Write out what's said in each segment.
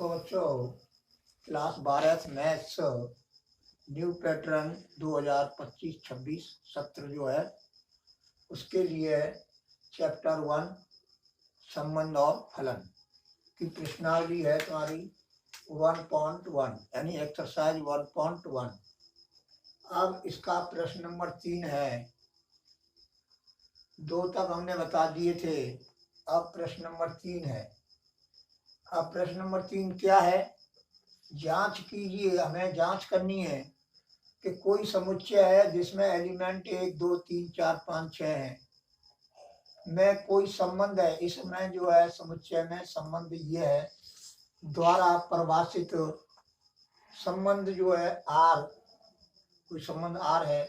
देखो बच्चों, class 12 maths new pattern 2025-26 सत्र जो है उसके लिए चैप्टर 1 संबंध और फलन की प्रश्नावली है तुम्हारी 1.1 यानी एक्सरसाइज 1.1। अब इसका प्रश्न नंबर 3 है। 2 तक हमने बता दिए थे, अब प्रश्न नंबर 3 है। अब प्रश्न नंबर 3 क्या है? जांच कीजिए, हमें जांच करनी है कि कोई समुच्चय है जिसमें एलिमेंट 1 2 3 4 5 6 है, में कोई संबंध है। इसमें जो है समुच्चय में संबंध ये है, द्वारा परिभाषित संबंध जो है आर, कोई संबंध आर है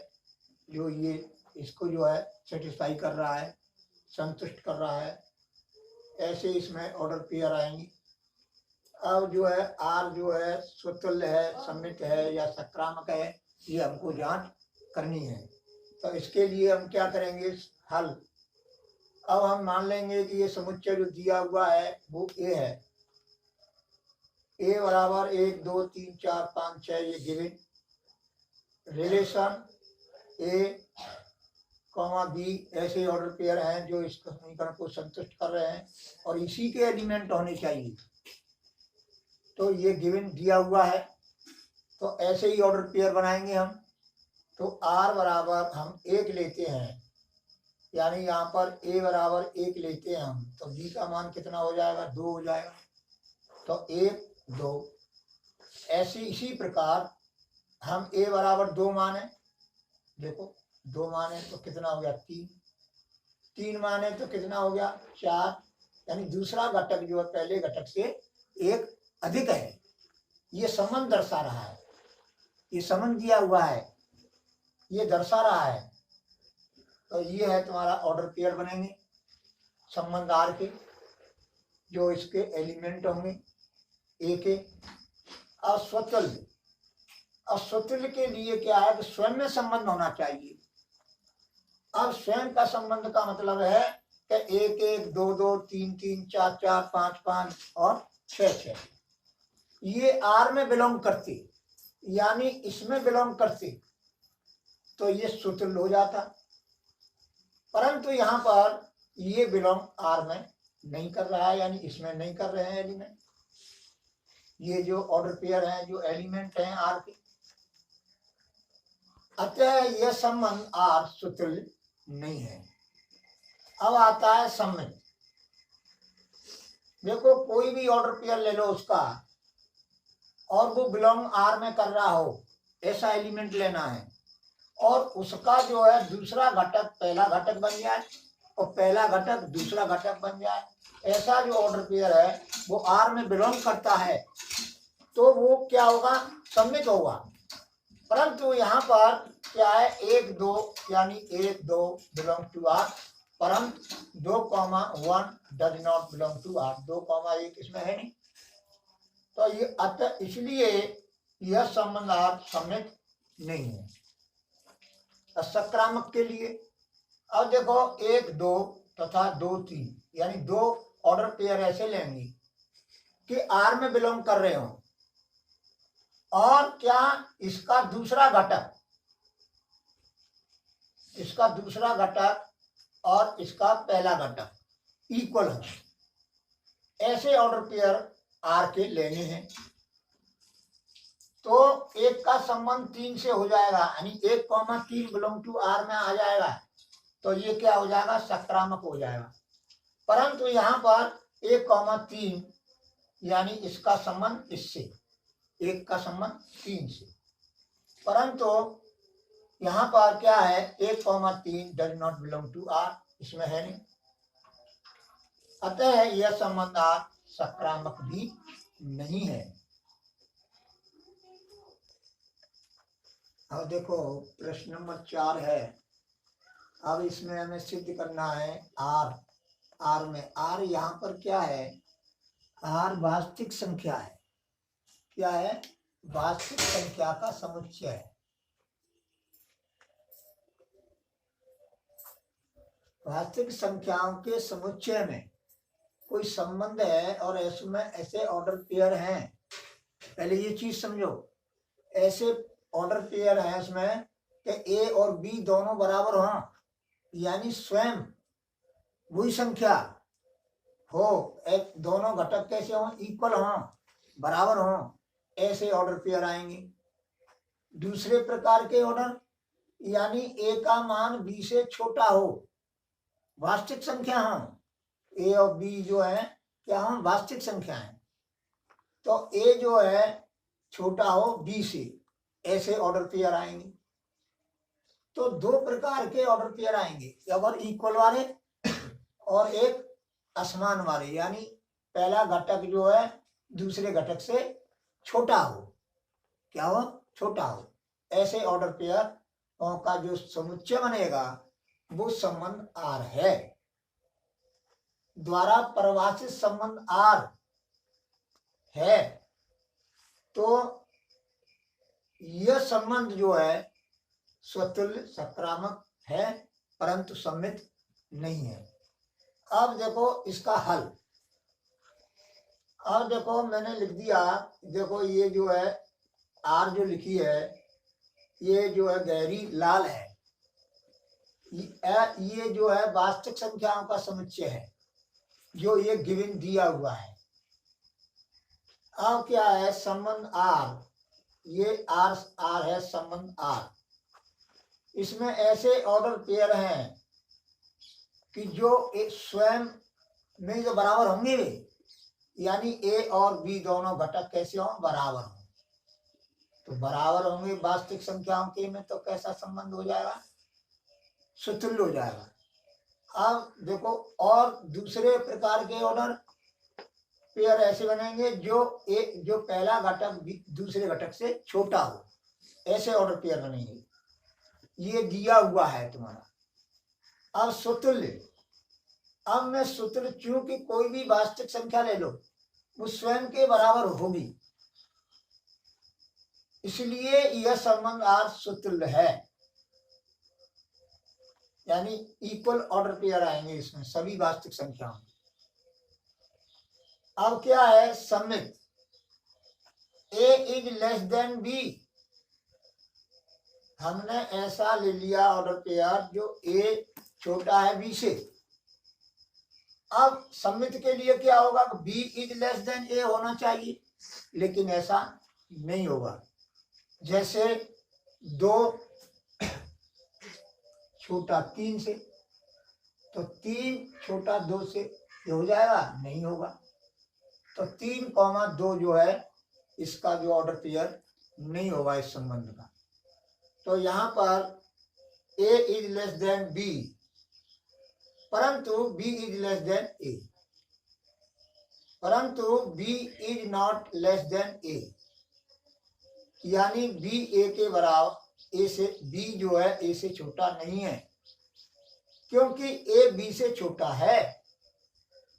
जो ये इसको जो है सेटिस्फाई कर रहा है, संतुष्ट कर रहा है। ऐसे इसमें ऑर्डर पेयर आएंगे। अब जो है आर जो है स्वतुल्य है, सममित है या सक्रामक है, ये हमको जांच करनी है। तो इसके लिए हम क्या करेंगे? हल। अब हम मान लेंगे कि ये समुच्चय जो दिया हुआ है वो ए है। ए बराबर 1 2 3 4 5 6 ये गिवन रिलेशन ए कॉमा बी ऐसे ऑर्डर पेयर हैं जो इस समीकरण को संतुष्ट कर रहे हैं और इसी के एलिमेंट होने चाहिए। तो ये गिवन दिया हुआ है, तो ऐसे ही ऑर्डर पेयर बनाएंगे हम। तो आर बराबर हम 1 लेते हैं, यानी यहाँ पर ए बराबर 1 लेते हैं हम, तो बी का मान कितना हो जाएगा? 2 हो जाएगा। तो 1 2 ऐसे इसी प्रकार हम ए बराबर 2 माने, देखो 2 माने तो कितना हो गया? 3 3 माने तो कितना हो गया? 4, यानी दूसरा घटक जो है पहले घटक से 1 अधिक है। ये संबंध दर्शा रहा है, ये संबंध दिया हुआ है, ये दर्शा रहा है। तो ये है तुम्हारा ऑर्डर पेयर बनेंगे संबंध आर के, जो इसके एलिमेंट होंगे ए के। अस्वतुल्य, अस्वतुल्य के लिए क्या है कि स्वयं में संबंध होना चाहिए। अब स्वयं का संबंध का मतलब है कि 1 1 2 2 3 3 4 4 5 5 और 6 6 ये आर में बिलोंग करते, यानी इसमें बिलोंग करते, तो ये स्वतुल्य हो जाता। परंतु यहाँ पर ये बिलोंग आर में नहीं कर रहा है, यानी इसमें नहीं कर रहे हैं एलिमेंट। ये जो ऑर्डर पेयर है, जो एलिमेंट हैं आर के, अतः यह संबंध आर स्वतुल्य नहीं है। अब आता है सम्मित। देखो कोई भी ऑर्डर पेयर ले लो उसका, और वो बिलोंग आर में कर रहा हो, ऐसा एलिमेंट लेना है, और उसका जो है दूसरा घटक पहला घटक बन जाए और पहला घटक दूसरा घटक बन जाए, ऐसा जो ऑर्डर पेयर है वो आर में बिलोंग करता है, तो वो क्या होगा? सम्मित होगा। परंतु यहाँ पर क्या है? 1 2 यानी 1 2 बिलोंग टू आर, परंतु 2,1 does not belong to R. 2,1 इसमें है नहीं, तो ये अतः इसलिए यह संबंध आर सम्मित नहीं है। सक्रामक के लिए अब देखो 1 2 तथा 2 3 यानी 2 ऑर्डर पेयर ऐसे लेंगे कि आर में बिलोंग कर रहे हो, और क्या इसका दूसरा घटक, इसका दूसरा घटक और इसका पहला घटक इक्वल है, ऐसे ऑर्डर पेयर आर के लेने हैं। तो 1 का संबंध 3 से हो जाएगा, यानी 1,3 बिलोंग टू आर में आ जाएगा, तो ये क्या हो जाएगा? सक्रामक हो जाएगा। परंतु यहाँ पर 1,3 यानी इसका संबंध इससे, 1 का संबंध 3 से, परंतु यहाँ पर क्या है? 1,3 does not belong to R, इसमें है नहीं, अतः यह संबंध आर सक्रामक भी नहीं है। अब देखो प्रश्न नंबर 4 है। अब इसमें हमें सिद्ध करना है आर। आर में आर यहाँ पर क्या है? आर वास्तविक संख्या है। क्या है? वास्तविक संख्या का समुच्चय है। वास्तविक संख्याओं के समुच्चय में कोई संबंध है और इसमें ऐसे ऑर्डर पेयर हैं, पहले ये चीज समझो, ऐसे ऑर्डर पेयर हैं उसमें कि ए और बी दोनों बराबर हों, यानी स्वयं वही संख्या हो, एक दोनों घटक कैसे हों, इक्वल हों, बराबर हों, ऐसे ऑर्डर पेयर आएंगे। दूसरे प्रकार के ऑर्डर, यानी ए का मान बी से छोटा हो, वास्तविक संख्या हो, ए और बी जो है क्या हम वास्तविक संख्या है, तो ए जो है छोटा हो बी से, ऐसे ऑर्डर पेयर आएंगे। तो दो प्रकार के ऑर्डर पेयर आएंगे, अगर इक्वल वाले और एक असमान वाले, यानी पहला घटक जो है दूसरे घटक से छोटा हो, क्या हो, छोटा हो, ऐसे ऑर्डर पेयर का जो समुच्चय बनेगा वो संबंध आर है, द्वारा परिभाषित संबंध आर है। तो यह संबंध जो है स्वतुल्य सकारात्मक है परंतु सममित नहीं है। अब देखो इसका हल, अब देखो मैंने लिख दिया, देखो ये जो है आर जो लिखी है ये जो है गहरी लाल है, ये जो है वास्तविक संख्याओं का समुच्चय है जो ये गिवन दिया हुआ है। अब क्या है संबंध आर, ये आर है संबंध आर, इसमें ऐसे ऑर्डर पेयर हैं कि जो स्वयं में जो बराबर होंगे वे, यानी ए और बी दोनों घटक कैसे हों, बराबर हों, तो बराबर होंगे वास्तविक संख्याओं के में, तो कैसा संबंध हो जाएगा, स्वतुल्य हो जाएगा। अब देखो और दूसरे प्रकार के ऑर्डर पेयर ऐसे बनेंगे जो पहला घटक दूसरे घटक से छोटा हो, ऐसे ऑर्डर पेयर बनेंगे, ये दिया हुआ है तुम्हारा। अब स्वतुल्य, अब मैं सूत्र चूंकि कोई भी वास्तविक संख्या ले लो वो स्वयं के बराबर होगी, इसलिए यह संबंध आर स्वतुल्य है, यानी इक्वल ऑर्डर पेयर आएंगे इसमें सभी वास्तविक संख्याओं। अब क्या है सममित, ए इज लेस देन बी, हमने ऐसा ले लिया ऑर्डर पेयर जो ए छोटा है बी से। अब सममित के लिए क्या होगा, बी इज लेस देन ए होना चाहिए, लेकिन ऐसा नहीं होगा। जैसे 2 छोटा 3 से, तो 3 छोटा 2 से ये हो जाएगा, नहीं होगा। तो 3,2 जो है इसका जो ऑर्डर पेयर नहीं होगा इस संबंध का। तो यहाँ पर A is less than B परंतु B is less than A, परंतु B is not less than A, यानी बी ए के बराबर, ए से बी जो है ए से छोटा नहीं है, क्योंकि ए बी से छोटा है।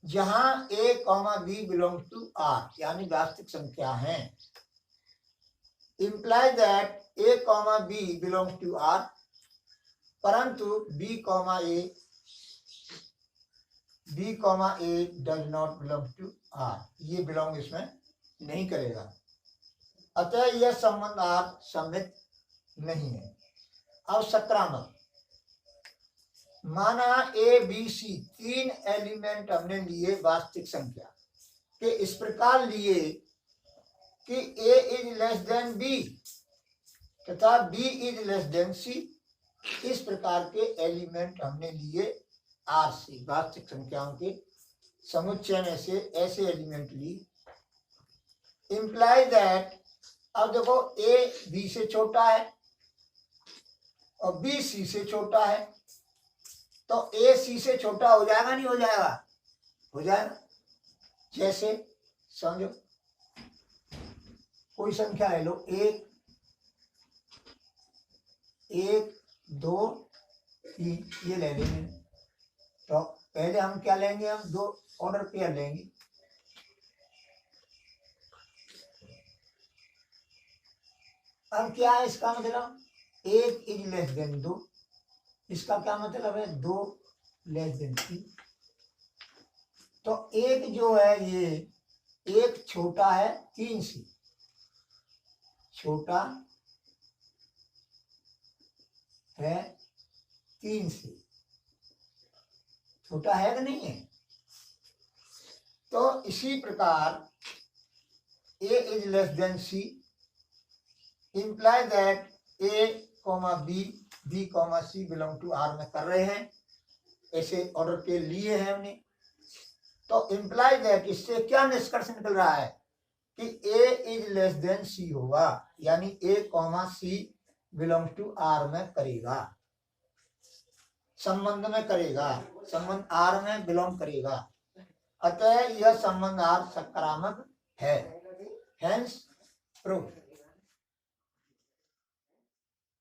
जहां A comma B belong to R, यानी वास्तविक संख्या है, imply that A comma B belong to R, परंतु B comma A does not belong to R, ये बिलोंग इसमें नहीं करेगा, अतः यह संबंध आर सममित नहीं है। अब सकारात्मक, माना ए बी सी 3 एलिमेंट हमने लिए वास्तविक संख्या के, इस प्रकार लिए कि ए इज लेस देन बी तथा बी इज लेस देन सी, इस प्रकार के एलिमेंट हमने लिए आर से, वास्तविक संख्याओं के समुच्चय में से ऐसे एलिमेंट लिए। इंप्लाई दैट, अब देखो ए बी से छोटा है और बी सी से छोटा है, तो ए सी से छोटा हो जाएगा, नहीं हो जाएगा, हो जाएगा। जैसे समझो कोई संख्या ले लो, 1 2 3 ये ले लेंगे, तो पहले हम क्या लेंगे, हम 2 ऑर्डर पेयर लेंगे। अब क्या है इसका मतलब, 1 इज लेस देन 2, इसका क्या मतलब है 2 लेस देन 3, तो एक जो है ये एक छोटा है 3 से, छोटा है 3 से, छोटा है कि नहीं है। तो इसी प्रकार A is less than C implies that A, B, B, C belong to R में कर रहे हैं, ऐसे ऑर्डर पे लिए हैं हमने। तो इम्प्लाई दैट, इससे क्या निष्कर्ष निकल रहा है कि A is less than C होगा, यानी A, C belongs to R में करेगा, संबंध में करेगा, संबंध R में बिलोंग करेगा। अतः यह संबंध R सकारात्मक है, हेंस प्रूफ।